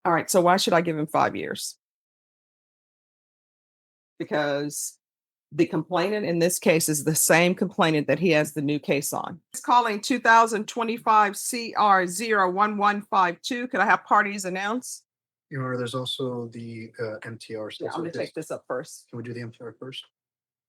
All right, so why should I give him 5 years? Because the complainant in this case is the same complainant that he has the new case on. It's calling 2025 CR 01152. Could I have parties announce? Your Honor, there's also the MTR. Yeah, I'm gonna take this up first. Can we do the MTR first?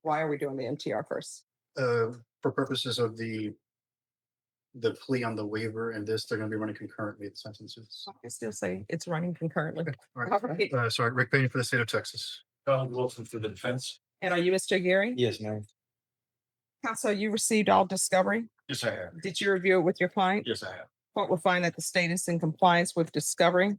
Why are we doing the MTR first? For purposes of the plea on the waiver and this, they're gonna be running concurrently, the sentences. I still say it's running concurrently. All All right. right. Sorry, Rick Payne for the state of Texas. Donald Wilson for the defense. And are you Mr. Gary? Yes, ma'am. Counsel, you received all discovery. Yes, I have. Did you review it with your client? Yes, I have. Court will find that the state is in compliance with discovery.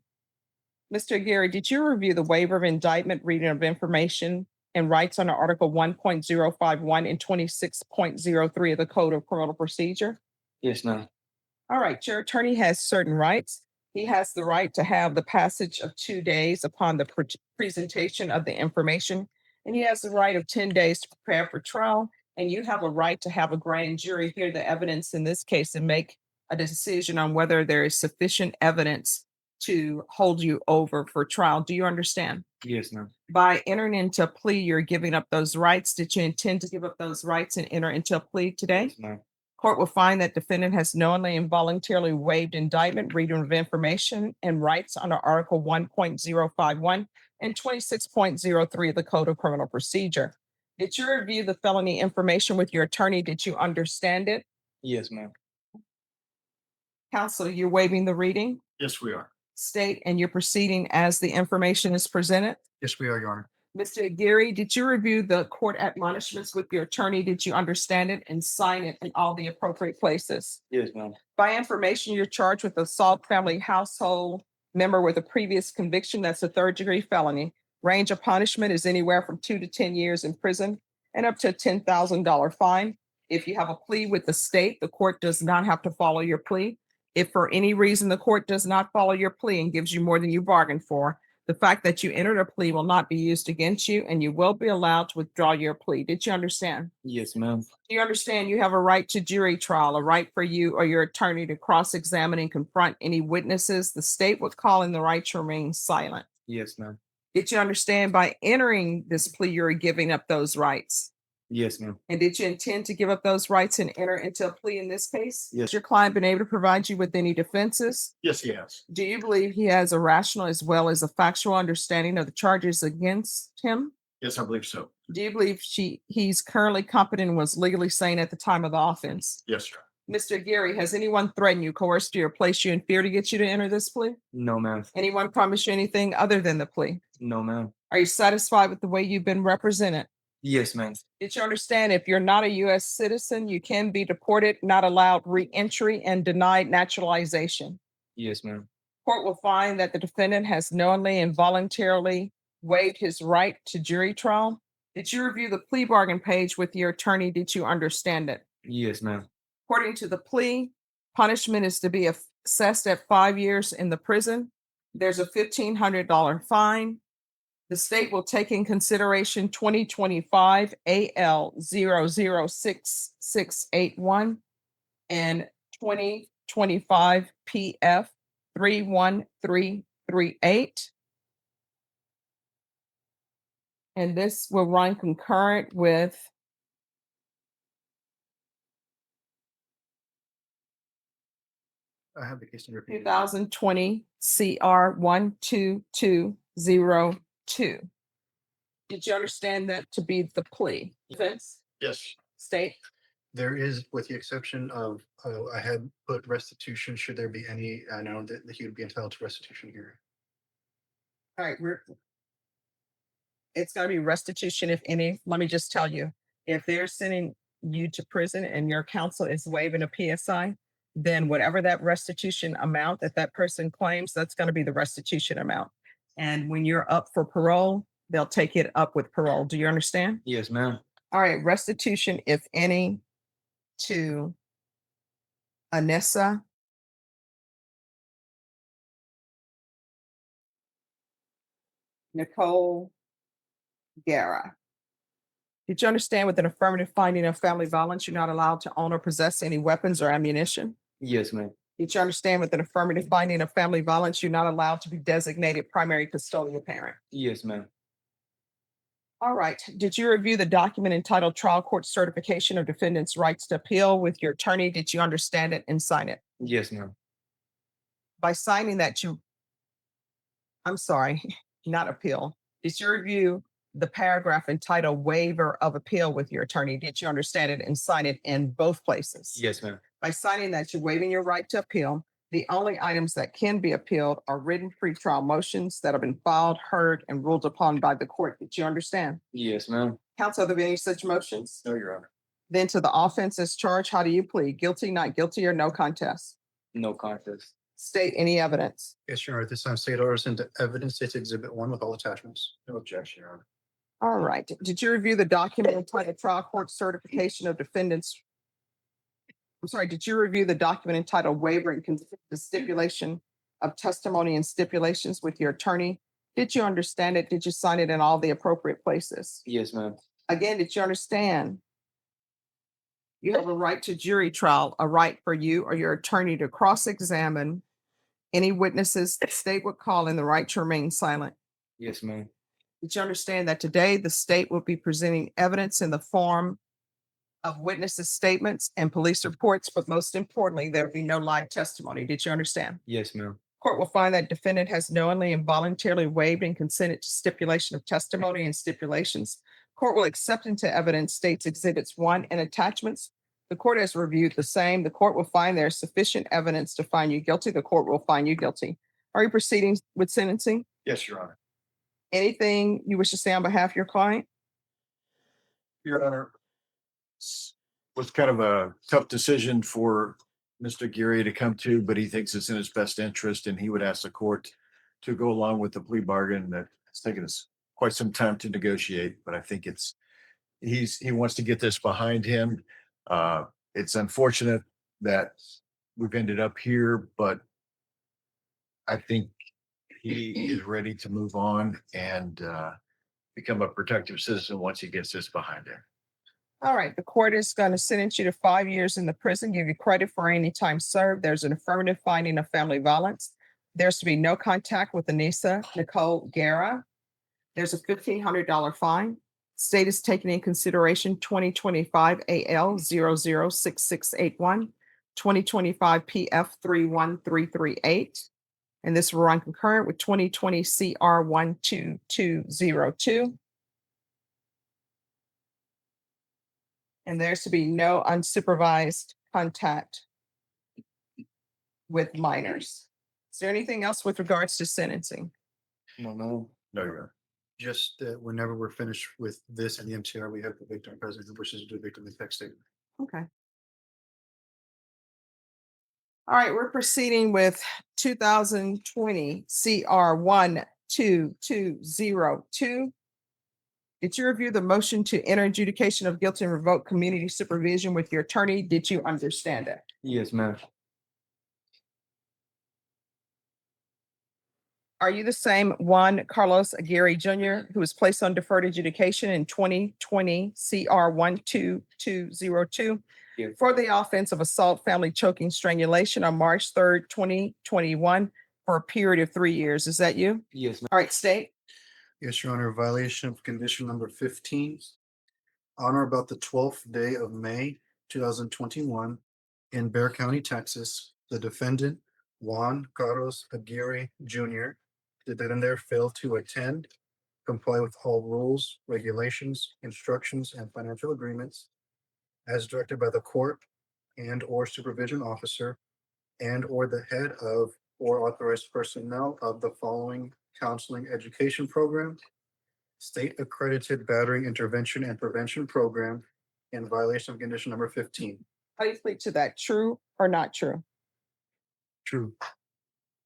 Mr. Gary, did you review the waiver of indictment, reading of information, and rights under Article 1.051 and 26.03 of the Code of Criminal Procedure? Yes, ma'am. All right, your attorney has certain rights. He has the right to have the passage of 2 days upon the presentation of the information, and he has the right of 10 days to prepare for trial. And you have a right to have a grand jury hear the evidence in this case and make a decision on whether there is sufficient evidence to hold you over for trial. Do you understand? Yes, ma'am. By entering into a plea, you're giving up those rights. Did you intend to give up those rights and enter into a plea today? Yes, ma'am. Court will find that defendant has knowingly and voluntarily waived indictment, reading of information, and rights under Article 1.051 and 26.03 of the Code of Criminal Procedure. Did you review the felony information with your attorney? Did you understand it? Yes, ma'am. Counsel, you're waiving the reading, Yes, we are. state, and you're proceeding as the information is presented. Yes, we are, Your Honor. Mr. Aguirre, did you review the court admonishments with your attorney? Did you understand it and sign it in all the appropriate places? Yes, ma'am. By information, you're charged with assault family household member with a previous conviction. That's a third-degree felony. Range of punishment is anywhere from 2 to 10 years in prison and up to a $10,000 fine. If you have a plea with the state, the court does not have to follow your plea. If for any reason the court does not follow your plea and gives you more than you bargained for, the fact that you entered a plea will not be used against you, and you will be allowed to withdraw your plea. Did you understand? Yes, ma'am. Do you understand you have a right to jury trial, a right for you or your attorney to cross-examine and confront any witnesses? The state would call in the right to remain silent. Yes, ma'am. Did you understand by entering this plea, you're giving up those rights? Yes, ma'am. And did you intend to give up those rights and enter into a plea in this case? Yes. Has your client been able to provide you with any defenses? Yes, he has. Do you believe he has a rational as well as a factual understanding of the charges against him? Yes, I believe so. Do you believe he's currently competent and was legally sane at the time of the offense? Yes, sir. Mr. Gary, has anyone threatened you, coerced you, or placed you in fear to get you to enter this plea? No, ma'am. Anyone promised you anything other than the plea? No, ma'am. Are you satisfied with the way you've been represented? Yes, ma'am. Did you understand if you're not a U.S. citizen, you can be deported, not allowed re-entry, and denied naturalization? Yes, ma'am. Court will find that the defendant has knowingly and voluntarily waived his right to jury trial. Did you review the plea bargain page with your attorney? Did you understand it? Yes, ma'am. According to the plea, punishment is to be assessed at 5 years in the prison. There's a $1,500 fine. The state will take in consideration 2025 AL 006681 and 2025 PF 31338. And this will run concurrent with I have the case number. 2020 CR 12202. Did you understand that to be the plea? Defense, Yes. state? There is, with the exception of, I had put restitution, should there be any, I know that he would be entitled to restitution here. All right, it's gonna be restitution if any. Let me just tell you, if they're sending you to prison and your counsel is waiving a PSI, then whatever that restitution amount that that person claims, that's gonna be the restitution amount. And when you're up for parole, they'll take it up with parole. Do you understand? Yes, ma'am. All right, restitution, if any, to Anessa Nicole Guerra. Did you understand with an affirmative finding of family violence, you're not allowed to own or possess any weapons or ammunition? Yes, ma'am. Did you understand with an affirmative finding of family violence, you're not allowed to be designated primary custodial parent? Yes, ma'am. All right. Did you review the document entitled Trial Court Certification of Defendant's Rights to Appeal with your attorney? Did you understand it and sign it? Yes, ma'am. By signing that I'm sorry, not appeal. Did you review the paragraph entitled Waiver of Appeal with your attorney? Did you understand it and sign it in both places? Yes, ma'am. By signing that, you're waiving your right to appeal. The only items that can be appealed are written pretrial motions that have been filed, heard, and ruled upon by the court. Did you understand? Yes, ma'am. Counsel, are there any such motions? No, Your Honor. Then to the offense as charged, how do you plead? Guilty, not guilty, or no contest? No contest. State any evidence. Yes, Your Honor. At this time, state orders into evidence. States Exhibit 1 with all attachments. No objection, Your Honor. All right. Did you review the document entitled Trial Court Certification of Defendants? I'm sorry, did you review the document entitled Waiver and the Stipulation of Testimony and Stipulations with your attorney? Did you understand it? Did you sign it in all the appropriate places? Yes, ma'am. Again, did you understand? You have a right to jury trial, a right for you or your attorney to cross-examine any witnesses the state would call in, the right to remain silent. Yes, ma'am. Did you understand that today the state will be presenting evidence in the form of witnesses' statements and police reports, but most importantly, there will be no live testimony? Did you understand? Yes, ma'am. Court will find that defendant has knowingly and voluntarily waived and consented to stipulation of testimony and stipulations. Court will accept into evidence states Exhibits 1 and attachments. The court has reviewed the same. The court will find there is sufficient evidence to find you guilty. The court will find you guilty. Are you proceeding with sentencing? Yes, Your Honor. Anything you wish to say on behalf of your client? Your Honor, was kind of a tough decision for Mr. Aguirre to come to, but he thinks it's in his best interest and he would ask the court to go along with the plea bargain that it's taken us quite some time to negotiate, but I think he wants to get this behind him. It's unfortunate that we've ended up here, but I think he is ready to move on and become a productive citizen once he gets this behind him. All right, the court is going to sentence you to 5 years in the prison, give you credit for any time served. There's an affirmative finding of family violence. There's to be no contact with Anissa Nicole Guerra. There's a $1,500 fine. State is taking in consideration 2025 AL 006681, 2025 PF 31338. And this will run concurrent with 2020 CR 12202. And there's to be no unsupervised contact with minors. Is there anything else with regards to sentencing? No, no. No, Your Honor. Just that whenever we're finished with this and the MTR, we have the victim president who wishes to do victim impact statement. Okay. All right, we're proceeding with 2020 CR 12202. Did you review the motion to enter adjudication of guilt and revoke community supervision with your attorney? Did you understand it? Yes, ma'am. Are you the same Juan Carlos Aguirre Jr. who was placed on deferred adjudication in 2020 CR 12202 Yes. for the offense of assault, family choking, strangulation on March 3rd, 2021 for a period of 3 years? Is that you? Yes, ma'am. All right, state. Yes, Your Honor, violation of condition number 15. On or about the 12th day of May, 2021, in Bear County, Texas, the defendant, Juan Carlos Aguirre Jr., did that and there fail to attend, comply with all rules, regulations, instructions, and financial agreements as directed by the court and or supervision officer and or the head of or authorized personnel of the following counseling education program, state accredited battery intervention and prevention program, in violation of condition number 15. How do you plead to that? True or not true? True.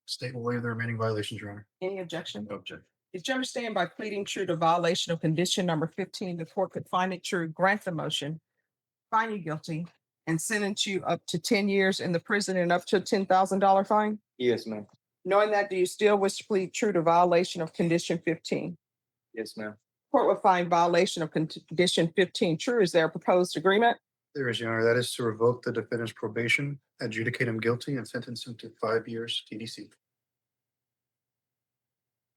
State will waive the remaining violations, Your Honor. Any objection? No objection. Did you understand by pleading true to violation of condition number 15, the court could find it true, grant the motion, find you guilty, and sentence you up to 10 years in the prison and up to a $10,000 fine? Yes, ma'am. Knowing that, do you still wish to plead true to violation of condition 15? Yes, ma'am. Court will find violation of condition 15 true. Is there a proposed agreement? There is, Your Honor. That is to revoke the defendant's probation, adjudicate him guilty, and sentence him to 5 years TDC.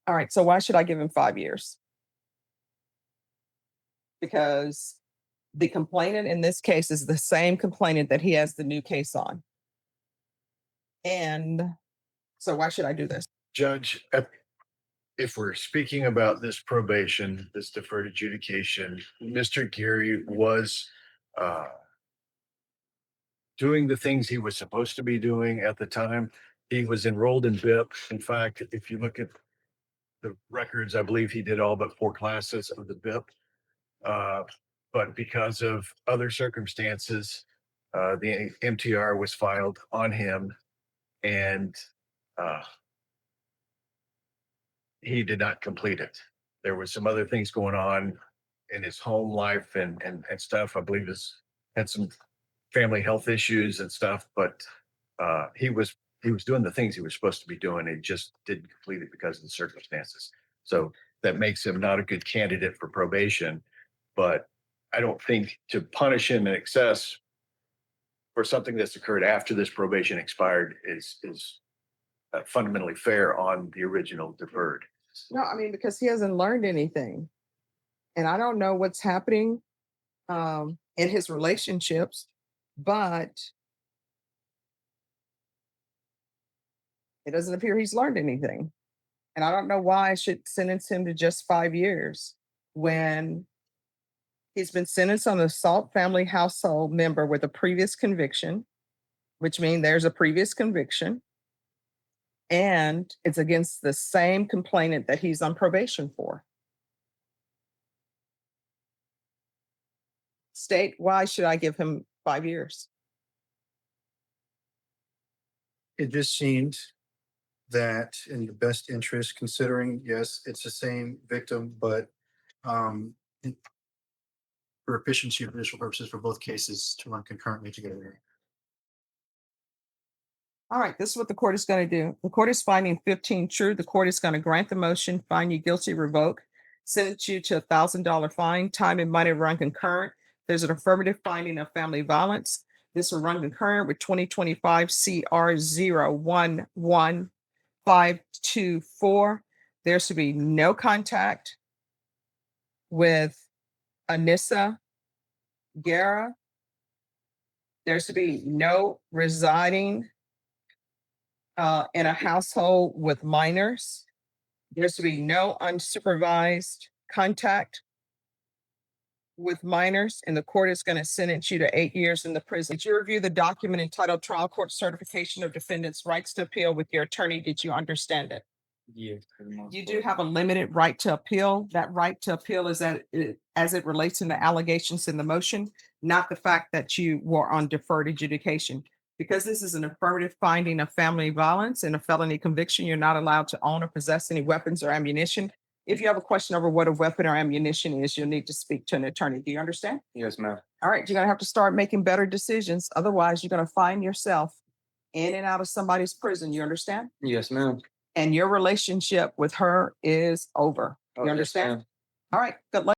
All right, so why should I give him 5 years? Because the complainant in this case is the same complainant that he has the new case on. And so why should I do this? Judge, if we're speaking about this probation, this deferred adjudication, Mr. Geary was doing the things he was supposed to be doing at the time. He was enrolled in BIP. In fact, if you look at the records, I believe he did all but 4 classes of the BIP. But because of other circumstances, the MTR was filed on him, and he did not complete it. There was some other things going on in his home life and stuff. I believe had some family health issues and stuff, but he was doing the things he was supposed to be doing. He just didn't complete it because of the circumstances. So that makes him not a good candidate for probation. But I don't think to punish him in excess for something that's occurred after this probation expired is fundamentally fair on the original deferred. No, I mean, because he hasn't learned anything. And I don't know what's happening in his relationships, but it doesn't appear he's learned anything. And I don't know why I should sentence him to just 5 years when he's been sentenced on an assault family household member with a previous conviction, which means there's a previous conviction. And it's against the same complainant that he's on probation for. State, why should I give him 5 years? It just seemed that in the best interest, considering, yes, it's the same victim, but for efficiency of judicial purposes for both cases to run concurrently together. All right, this is what the court is going to do. The court is finding 15 true. The court is going to grant the motion, find you guilty, revoke, sentence you to $1,000 fine, time and money run concurrent. There's an affirmative finding of family violence. This will run concurrent with 2025 CR 011524. There should be no contact with Anissa Guerra. There should be no residing in a household with minors. There should be no unsupervised contact with minors, and the court is going to sentence you to 8 years in the prison. Did you review the document entitled Trial Court Certification of Defendant's Rights to Appeal with your attorney? Did you understand it? Yes. for the most You part. do have a limited right to appeal. That right to appeal is as it relates in the allegations in the motion, not the fact that you were on deferred adjudication. Because this is an affirmative finding of family violence and a felony conviction, you're not allowed to own or possess any weapons or ammunition. If you have a question over what a weapon or ammunition is, you'll need to speak to an attorney. Do you understand? Yes, ma'am. All right, you're gonna have to start making better decisions. Otherwise, you're gonna find yourself in and out of somebody's prison. You understand? Yes, ma'am. And your relationship with her is over. Oh, You yes, understand? ma'am. All right, good luck.